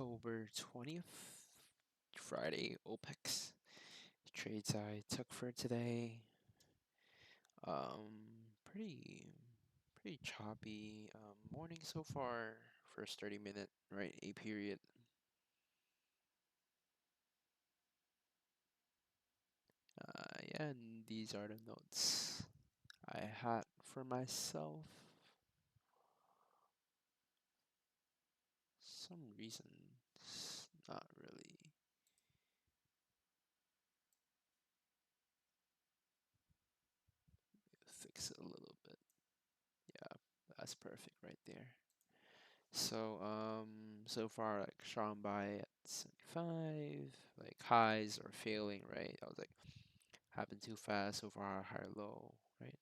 October 20th, Friday, OPEX. Trades I took for today. Pretty choppy morning so far. First 30-minute, right? A period. Yeah, and these are the notes I had for myself. Some reason, it's not really. Fix it a little bit. Yeah, that's perfect right there. So far, like strong buy at 75, like highs are failing, right? I was like, happened too fast, so far, higher low, right?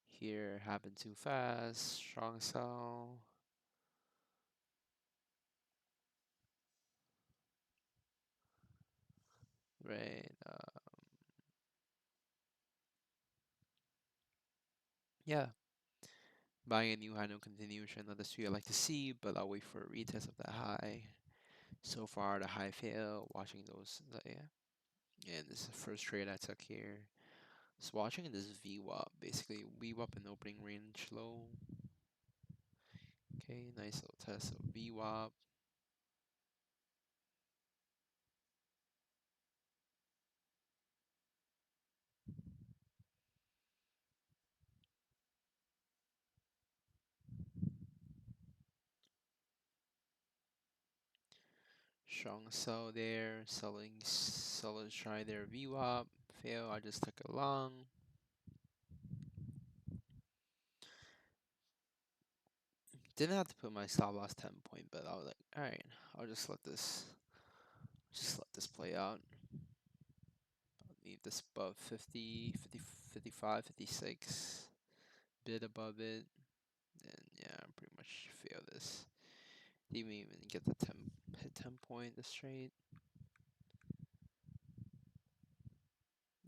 Here, happened too fast, strong sell, right? Yeah, buying a new high, no continuation, not the street I like to see, but I'll wait for a retest of that high. So far, the high fail, watching those, yeah. And this is the first trade I took here. Just watching this VWAP, basically VWAP and opening range low. Okay, nice little test of VWAP. Strong sell there, sellers try their VWAP, fail, I just took it long. Didn't have to put my stop loss 10 point, but I was like, alright, I'll just let this play out. I'll need this above 50, 50, 55, 56, bid above it, and yeah, pretty much fail this. Didn't even get the 10 hit 10 point this straight.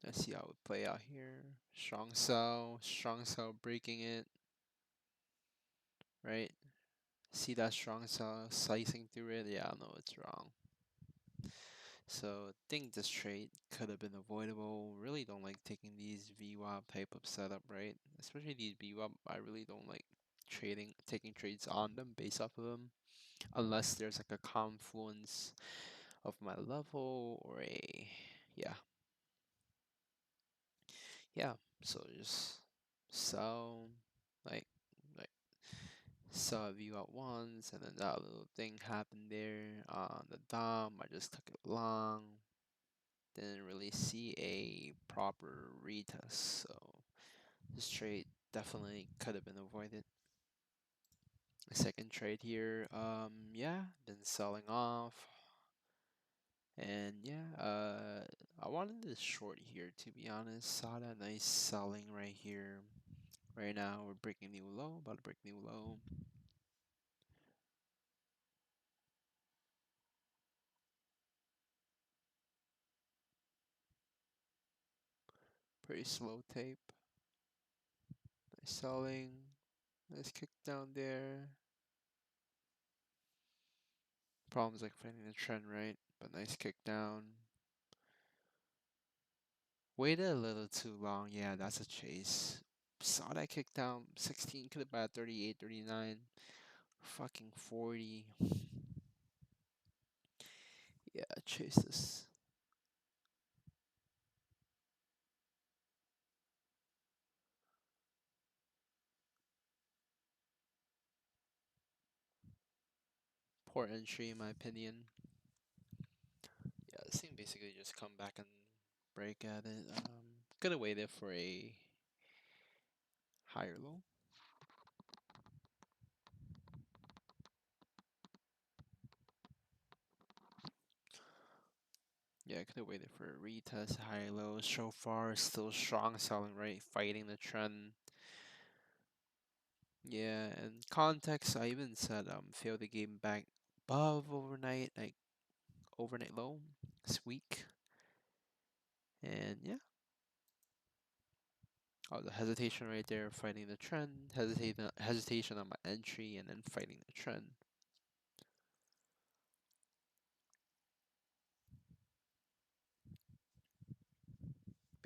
Let's see how it would play out here. Strong cell breaking it, right? See that strong cell slicing through it? Yeah, I know it's wrong. So I think this trade could have been avoidable. Really don't like taking these VWAP type of setup, right? Especially these VWAP, I really don't like taking trades on them based off of them. Unless there's like a confluence of my level or yeah. Yeah. So just sell like like saw a view at once, and then that little thing happened there on the dom. I just took it long. Didn't really see a proper retest, so this trade definitely could have been avoided. The second trade here, yeah, been selling off, and yeah, I wanted this short here to be honest. Saw that nice selling right here. Right now, we're breaking new low, about to break new low. Pretty slow tape. Nice selling. Nice kick down there. Problems like finding the trend right, but nice kick down. Waited a little too long. Yeah, that's a chase. Saw that kick down. 16 could have been at 38, 39. Fucking 40. Yeah, chase this. Poor entry, in my opinion. Yeah, this thing basically just come back and break at it. Could have waited for a higher low. Yeah, I could have waited for a retest, high low. So far, still strong selling, right? Fighting the trend. Yeah, and context, I even said failed the game back above overnight, like overnight low this week. And yeah, oh, the hesitation right there, fighting the trend, hesitation on my entry, and then fighting the trend.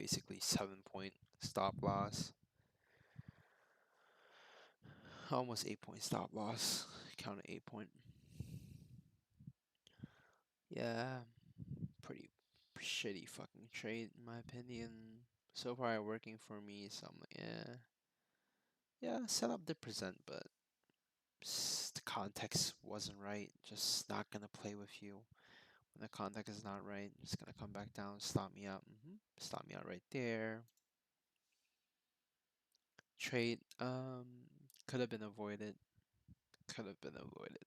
basically 7 point stop loss. Almost 8 point stop loss. Count 8 point. Yeah, pretty shitty fucking trade in my opinion. So far, working for me, so I'm like, yeah, setup did present, but the context wasn't right. Just not gonna play with you when the context is not right. Just gonna come back down, stop me out. Stop me out right there. Trade could have been avoided. Could have been avoided.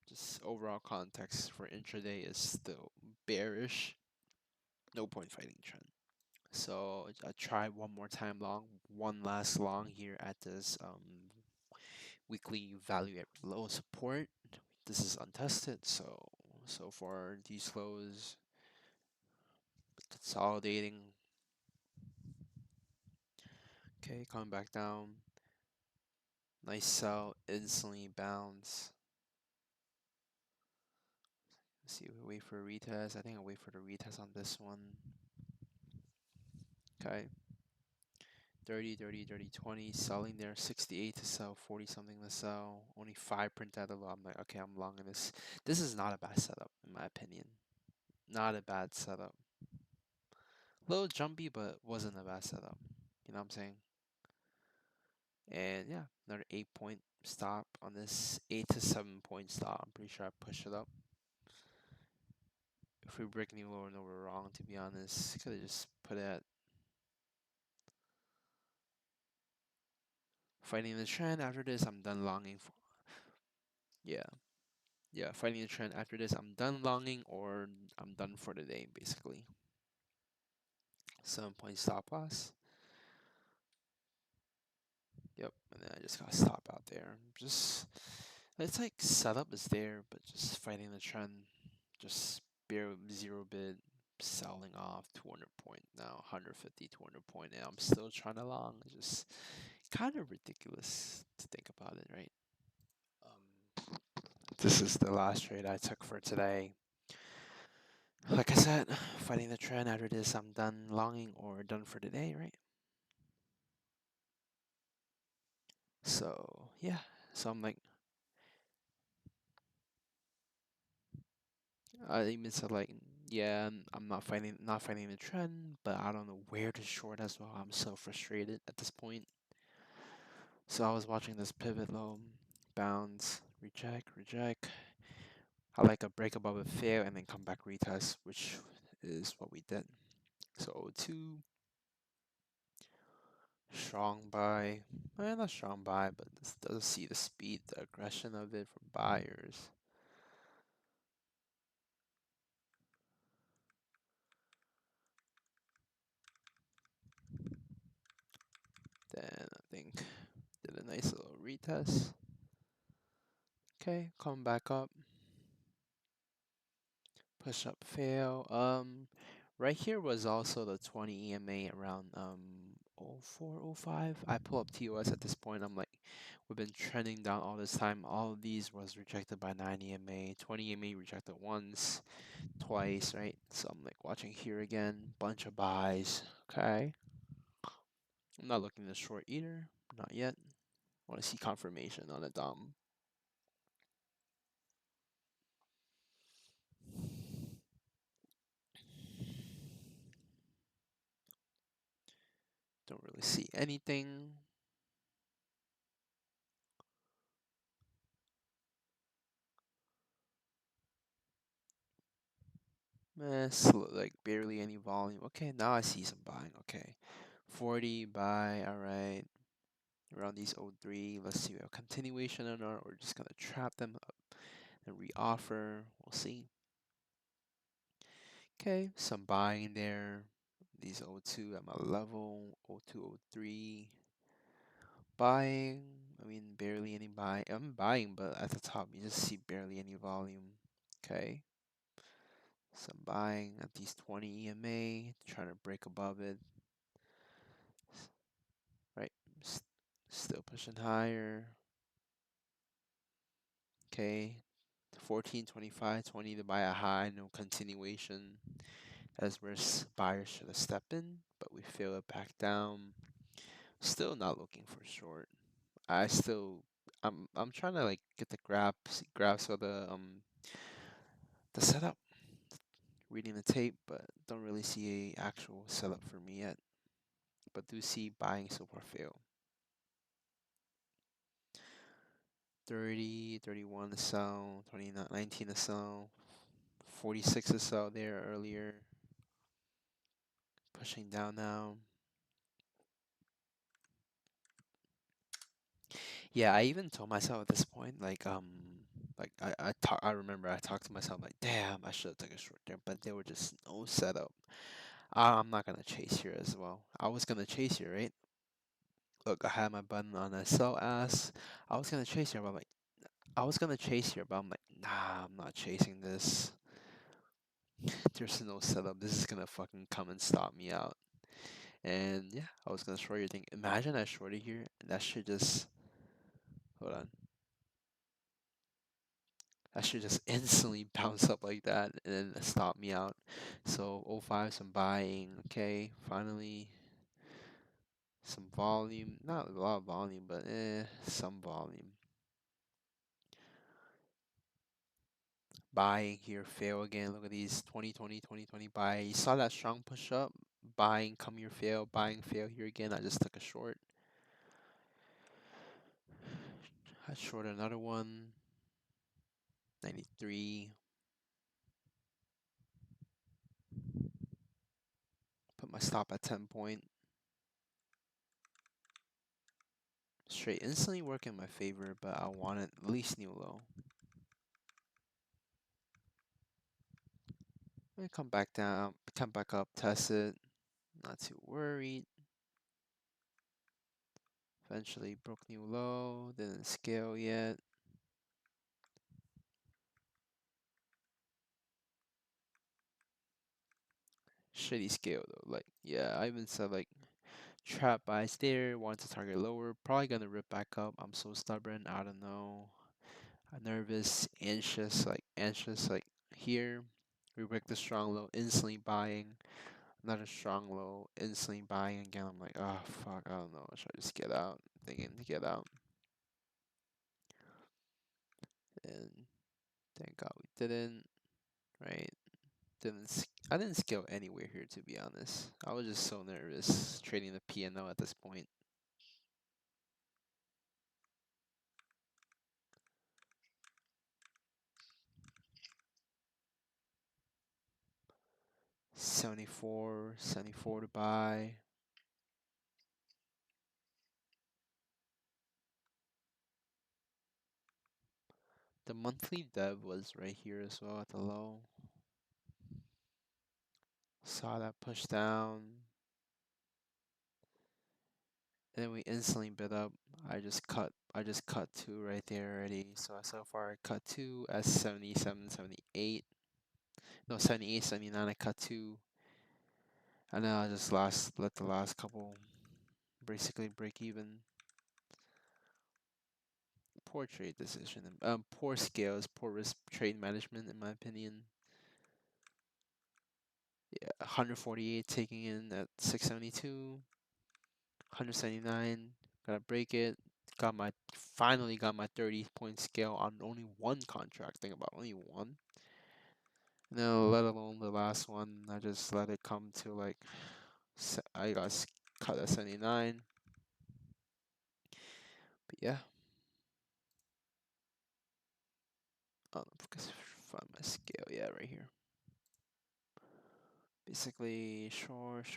Just overall context for intraday is still bearish. No point fighting trend. So I try one more time long, one last long here at this weekly value at low support. This is untested, so far these lows consolidating. Okay, coming back down. Nice sell, instantly bounce. Let's see, we wait for a retest. I think I'll wait for the retest on this one. Okay. 30, 30, 30, 20, selling there, 68 to sell, 40 something to sell, only 5 print out of low. I'm like, okay, I'm long in this. This is not a bad setup, in my opinion. Not a bad setup. Little jumpy, but wasn't a bad setup. You know what I'm saying? And yeah, another 8 point stop on this 8 to 7 point stop. I'm pretty sure I push it up. If we break any lower, no, we're wrong, to be honest. Could have just put it at fighting the trend. After this, I'm done longing for. Yeah. Yeah, fighting the trend. After this, I'm done longing or I'm done for the day, basically. 7 point stop loss. Yep, and then I just got stop out there. Just it's like setup is there, but just fighting the trend. Just bare zero bid selling off 200 point now, 150, 200 point, and I'm still trying to long. It's just kind of ridiculous to think about it, right? This is the last trade I took for today. Like I said, fighting the trend. After this, I'm done longing or done for the day, right? So yeah, so I'm like, I even said like, yeah, I'm not fighting the trend, but I don't know where to short as well. I'm so frustrated at this point. So I was watching this pivot low, bounce, reject, reject. I like a break above a fail and then come back retest, which is what we did. So 2 strong buy, not strong buy, but this does see the speed, the aggression of it from buyers. Then I think did a nice little retest. Okay, come back up. Push up fail. Right here was also the 20 EMA around 04, 05. I pull up TOS at this point. I'm like, we've been trending down all this time. All of these was rejected by 9 EMA, 20 EMA rejected once, twice, right? So I'm like watching here again, bunch of buys. Okay. I'm not looking to short either, not yet. Want to see confirmation on a DOM. Don't really see anything. Like barely any volume. Okay, now I see some buying. Okay, 40 buy. All right, around these O3. Let's see a continuation or not. We're just gonna trap them up and reoffer. We'll see. Okay, some buying there. These O2 at my level. O2, O3. Buying. I mean, barely any buy. I'm buying, but at the top, you just see barely any volume. Okay. Some buying at these 20 EMA, trying to break above it. Right, still pushing higher. Okay, 14, 25, 20 to buy a high, no continuation. as buyers should have stepped in, but we feel it back down. Still not looking for short. I still I'm trying to like get the grasp of the setup, reading the tape, but don't really see a actual setup for me yet. But do see buying so far fail. 30, 31 to sell, 29, 19 to sell, 46 to sell there earlier. Pushing down now. Yeah, I even told myself at this point, I remember I talked to myself like, damn, I should have took a short there, but there were just no setup. I'm not gonna chase here as well. I was gonna chase here, right? Look, I had my button on a sell ass. I was gonna chase here, but I was gonna chase here, but I'm like, nah, I'm not chasing this. There's no setup. This is gonna fucking come and stop me out. And yeah, I was gonna short your thing. Imagine I shorted here, and that should just hold on. That should just instantly bounce up like that and then stop me out. So oh 05, some buying. Okay, finally some volume. Not a lot of volume, but some volume. Buying here, fail again. Look at these 2020, 2020 buy. You saw that strong push up. Buying, come here, fail. Buying, fail here again. I just took a short. I short another one. 93. Put my stop at 10 point. Straight instantly work in my favor, but I want it at least new low. And come back down, come back up, test it. Not too worried. Eventually broke new low, didn't scale yet. Shitty scale though. Like, yeah, I even said like trap buys there, want to target lower, probably gonna rip back up. I'm so stubborn, I don't know. I'm nervous, anxious, like here. We break the strong low, instantly buying. Another strong low, instantly buying again. I'm like, oh fuck, I don't know. Should I just get out? Thinking to get out. And thank God we didn't, right? I didn't scale anywhere here to be honest. I was just so nervous trading the P&L at this point. Seventy four to buy. The monthly dev was right here as well at the low. Saw that push down. And then we instantly bid up. I just cut two right there already. So far I cut two at 77, 78. No, 78, 79. I cut two. And then I just let the last couple basically break even. Poor trade decision. Poor scales, poor risk trade management in my opinion. Yeah, 148 taking in at 672, 179. Gotta break it. Finally got my 30-point scale on only one contract. Think about only one. No, let alone the last one. I just let it come to like I got cut at 79. But yeah, focus find my scale. Yeah, right here. Basically, short.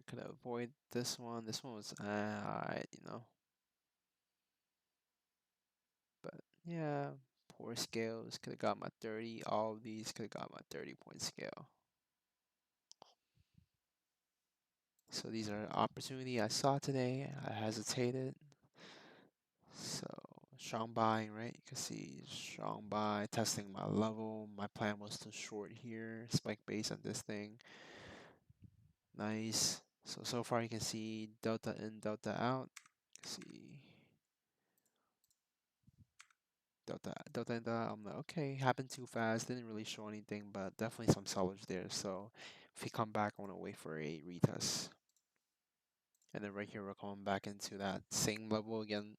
Could avoid this one. This one was alright, But yeah, poor scales. Could have got my 30. All of these could have got my 30-point scale. So these are opportunity I saw today. I hesitated. So strong buying, right? You can see strong buy, testing my level. My plan was to short here, spike base on this thing. Nice. So far you can see delta in, delta out. See delta in, delta out. I'm like, okay, happened too fast. Didn't really show anything, but definitely some sellers there. So If we come back, I want to wait for a retest. And then right here, we're coming back into that same level again.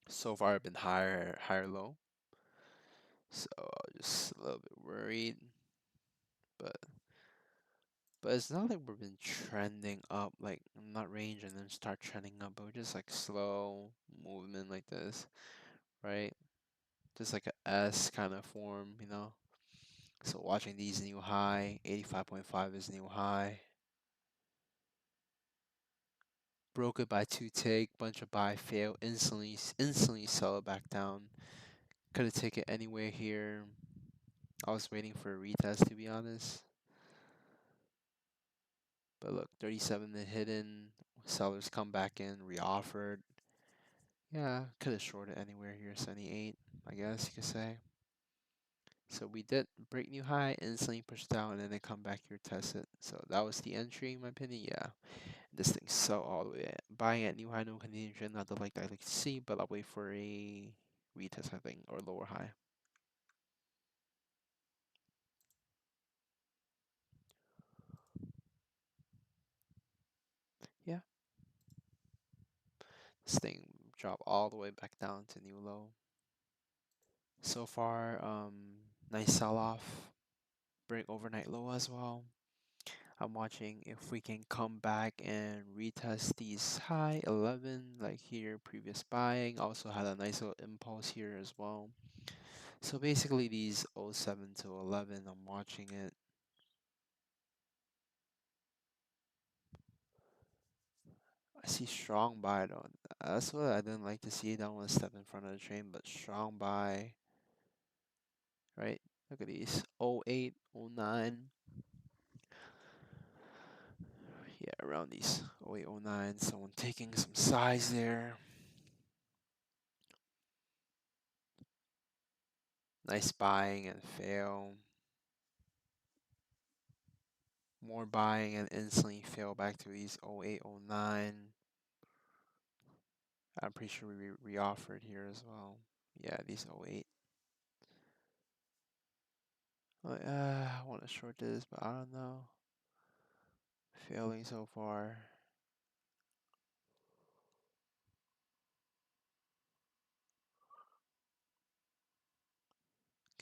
So far, I've been higher low. So just a little bit worried, but it's not like we've been trending up, like not range and then start trending up, but we're just like slow movement like this, right? Just like a S kind of form, you know. So watching these new high, 85.5 is new high. Broke it by two tick, bunch of buy fail, instantly sell it back down. Could have taken it anywhere here. I was waiting for a retest to be honest. But look, 37 the hidden. Sellers come back in, reoffered. Yeah, could have shorted anywhere here, 78, I guess you could say. So we did break new high, instantly push down, and then they come back here, test it. So that was the entry, in my opinion. Yeah, this thing sell all the way. Buying at new high, no contingent, not the like I like to see, but I'll wait for a retest, I think, or lower high. Yeah, this thing drop all the way back down to new low. So far, nice sell off, break overnight low as well. I'm watching if we can come back and retest these high 11 like here previous buying. Also had a nice little impulse here as well. So basically these oh 07 to 11, I'm watching it. I see strong buy though. That's what I didn't like to see. That one step in front of the train, but strong buy, right? Look at these 08, 09. Yeah, around these 08, 09. Someone taking some size there. Nice buying and fail. More buying and instantly fail back to these 08, 09. I'm pretty sure we re-offered here as well. Yeah, these 08. Like, I want to short this, but I don't know. Failing so far.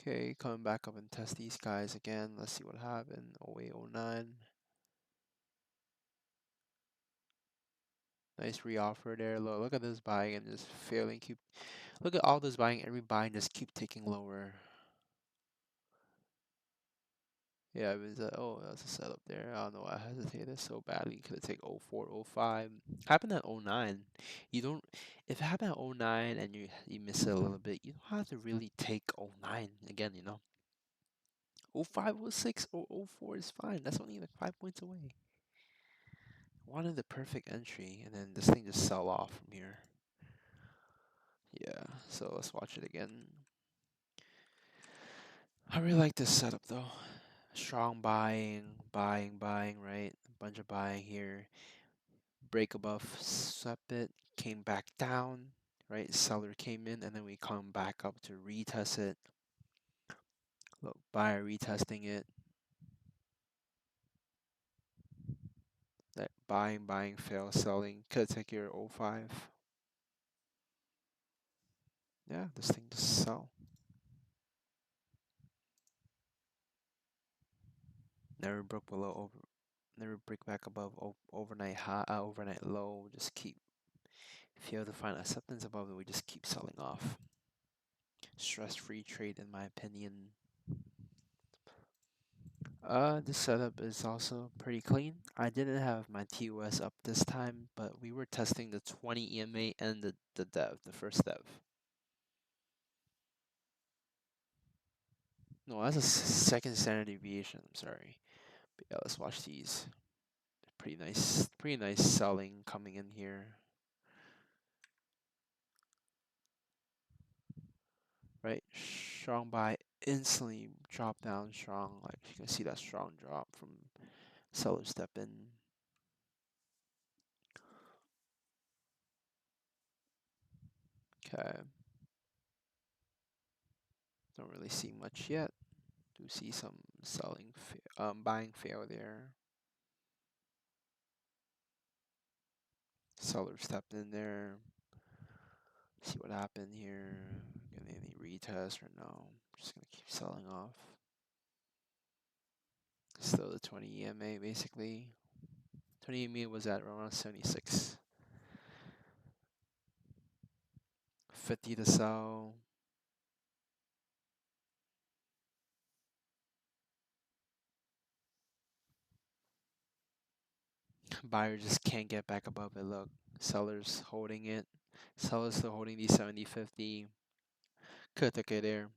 Okay, coming back up and test these guys again. Let's see what happened. 08, 09. Nice re-offer there. Look at this buying and just failing. Look at all this buying. Every buying just keep ticking lower. Yeah, it was oh, that was a setup there. I don't know why I hesitated so badly. Could have taken 04, 05. Happened at 09. You don't, if it happened at 09 and you miss it a little bit, you don't have to really take 09 again, you know. 05, 06, or 04 is fine. That's only like 5 points away. Wanted the perfect entry, and then this thing just sell off from here. Yeah, so let's watch it again. I really like this setup though. Strong buying, right? A bunch of buying here. Break above, swept it, came back down, right? Seller came in, and then we come back up to retest it. Look, buyer retesting it. That buying, fail, selling. Could take your 05. Yeah, this thing just sell. Never broke below over. Never break back above overnight high, overnight low. Just keep. If you have to find acceptance above it, we just keep selling off. Stress-free trade, in my opinion. The setup is also pretty clean. I didn't have my TOS up this time, but we were testing the 20 EMA and the dev, the first dev. No, that's a second standard deviation. I'm sorry. But yeah, let's watch these. Pretty nice selling coming in here. Right, strong buy instantly drop down strong. Like you can see that strong drop from seller step in. Okay. Don't really see much yet. Do see some buying failure. Seller stepped in there. See what happened here. Getting any retest or no? Just gonna keep selling off. Still the 20 EMA basically. 20 EMA was at around 76. 50 to sell. Buyer just can't get back above it. Look, sellers holding it. Sellers still holding the 70 50. Could take it there.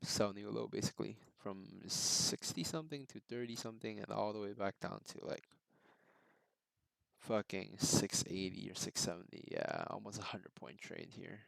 Sell new low basically from 60 something to 30 something and all the way back down to like fucking 680 or 670. Yeah, almost a 100 point trade here.